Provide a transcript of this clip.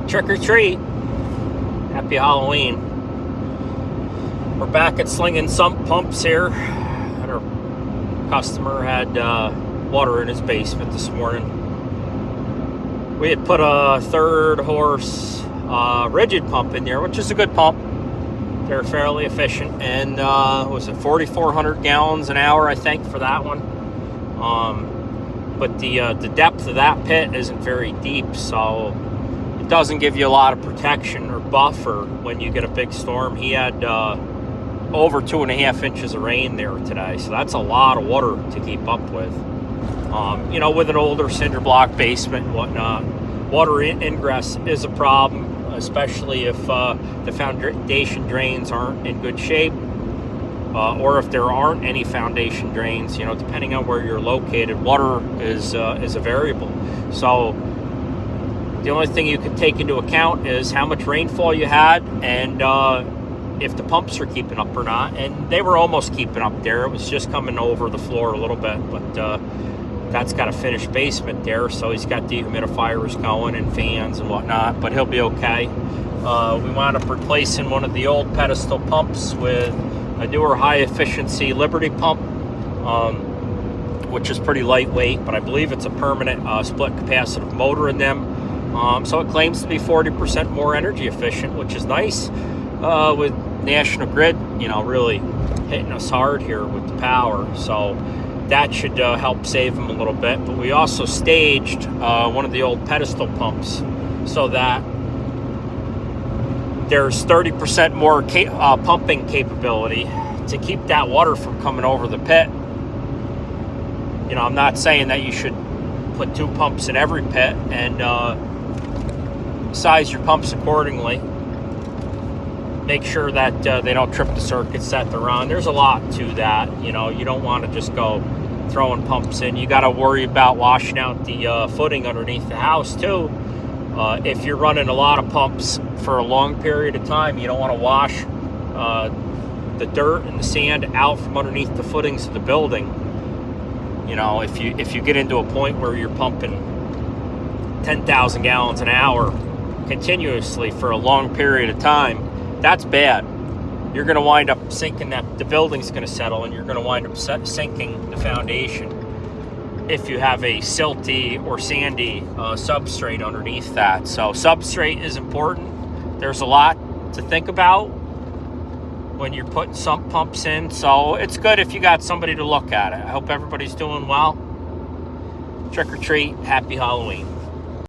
Trick or treat. Happy Halloween. We're back at slinging sump pumps here. And our customer had water in his basement this morning. We had put a 3rd horse rigid pump in there, which is a good pump. They're fairly efficient, and was it 4,400 gallons an hour, I think, for that one. But the depth of that pit isn't very deep, so it doesn't give you a lot of protection or buffer when you get a big storm. He had over 2.5 inches of rain there today, so that's a lot of water to keep up with. With an older cinder block basement and whatnot, water ingress is a problem, especially if the foundation drains aren't in good shape, or if there aren't any foundation drains. Depending on where you're located, water is a variable. So the only thing you can take into account is how much rainfall you had, and if the pumps are keeping up or not. And they were almost keeping up there. It was just coming over the floor a little bit, but that's got a finished basement there, so he's got dehumidifiers going and fans and whatnot, but he'll be okay. We wound up replacing one of the old pedestal pumps with a newer high-efficiency Liberty pump, which is pretty lightweight, but I believe it's a permanent split capacitive motor in them. So it claims to be 40% more energy efficient, which is nice. With National Grid, really hitting us hard here with the power, so that should help save them a little bit. But we also staged one of the old pedestal pumps so that there's 30% more pumping capability to keep that water from coming over the pit. I'm not saying that you should put 2 pumps in every pit, and size your pumps accordingly. Make sure that they don't trip the circuits that they're on. There's a lot to that. You don't want to just go throwing pumps in. You got to worry about washing out the footing underneath the house too. If you're running a lot of pumps for a long period of time, you don't want to wash the dirt and the sand out from underneath the footings of the building. If you get into a point where you're pumping 10,000 gallons an hour continuously for a long period of time, that's bad. You're going to wind up sinking the building's going to settle, and you're going to wind up sinking the foundation if you have a silty or sandy substrate underneath that. So substrate is important. There's a lot to think about when you're putting sump pumps in, so it's good if you got somebody to look at it. I hope everybody's doing well. Trick or treat, happy Halloween.